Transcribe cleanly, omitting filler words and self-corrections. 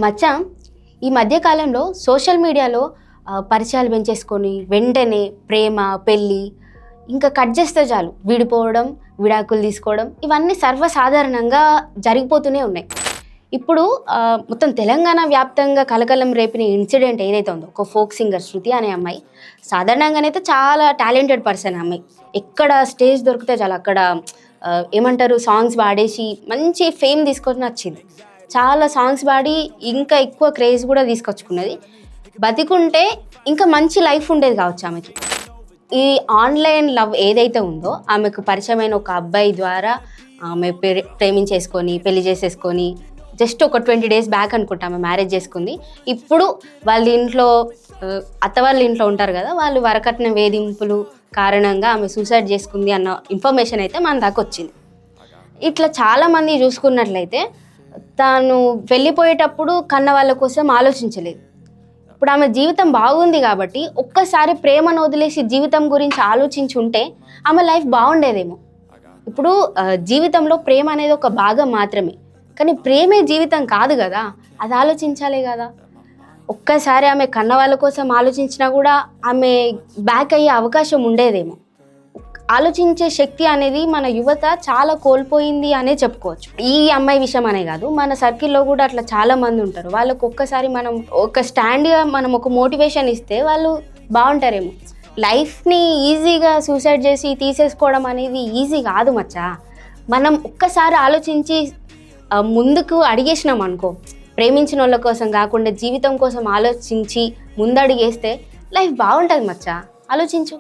మచ్చా ఈ మధ్యకాలంలో సోషల్ మీడియాలో పరిచయాలు పెంచేసుకొని వెంటనే ప్రేమ పెళ్ళి ఇంకా కట్ చేస్తే చాలు విడిపోవడం విడాకులు తీసుకోవడం ఇవన్నీ సర్వసాధారణంగా జరిగిపోతూనే ఉన్నాయి. ఇప్పుడు మొత్తం తెలంగాణ వ్యాప్తంగా కలకలం రేపిన ఇన్సిడెంట్ ఏదైతే ఉందో ఒక ఫోక్ సింగర్ శృతి అనే అమ్మాయి సాధారణంగానైతే చాలా టాలెంటెడ్ పర్సన్ అమ్మాయి. ఎక్కడ స్టేజ్ దొరికితే చాలు అక్కడ ఏమంటారు సాంగ్స్ పాడేసి మంచి ఫేమ్ తీసుకొని వచ్చింది. చాలా సాంగ్స్ పాడి ఇంకా ఎక్కువ క్రేజ్ కూడా తీసుకొచ్చుకున్నది. బతికుంటే ఇంకా మంచి లైఫ్ ఉండేది కావచ్చు ఆమెకి. ఈ ఆన్లైన్ లవ్ ఏదైతే ఉందో ఆమెకు పరిచయమైన ఒక అబ్బాయి ద్వారా ఆమె ప్రేమించేసుకొని పెళ్లి చేసేసుకొని జస్ట్ ఒక 20 days బ్యాక్ అనుకుంటా ఆమె మ్యారేజ్ చేసుకుంది. ఇప్పుడు వాళ్ళ ఇంట్లో అత్త వాళ్ళ ఇంట్లో ఉంటారు కదా, వాళ్ళు వరకట్న వేధింపులు కారణంగా ఆమె సూసైడ్ చేసుకుంది అన్న ఇన్ఫర్మేషన్ అయితే మన దాకా వచ్చింది. ఇట్లా చాలామంది చూసుకున్నట్లయితే తాను వెళ్ళిపోయేటప్పుడు కన్న వాళ్ళ కోసం ఆలోచించలేదు. ఇప్పుడు ఆమె జీవితం బాగుంది కాబట్టి ఒక్కసారి ప్రేమను వదిలేసి జీవితం గురించి ఆలోచించి ఉంటే ఆమె లైఫ్ బాగుండేదేమో. ఇప్పుడు జీవితంలో ప్రేమ అనేది ఒక భాగం మాత్రమే, కానీ ప్రేమే జీవితం కాదు కదా, అది ఆలోచించాలే కదా. ఒక్కసారి ఆమె కన్న వాళ్ళ కోసం ఆలోచించినా కూడా ఆమె బ్యాక్ అయ్యే అవకాశం ఉండేదేమో. ఆలోచించే శక్తి అనేది మన యువత చాలా కోల్పోయింది అనే చెప్పుకోవచ్చు. ఈ అమ్మాయి విషయం అనే కాదు, మన సర్కిల్లో కూడా అట్లా చాలా మంది ఉంటారు. వాళ్ళకు ఒక్కసారి మనం ఒక స్టాండ్గా మనం ఒక మోటివేషన్ ఇస్తే వాళ్ళు బాగుంటారేమో. లైఫ్ని ఈజీగా సూసైడ్ చేసి తీసేసుకోవడం అనేది ఈజీ కాదు మచ్చా. మనం ఒక్కసారి ఆలోచించి ముందుకు అడిగేసినాం అనుకో, ప్రేమించిన వాళ్ళ కోసం కాకుండా జీవితం కోసం ఆలోచించి ముందడిగేస్తే లైఫ్ బాగుంటుంది మచ్చా. ఆలోచించు.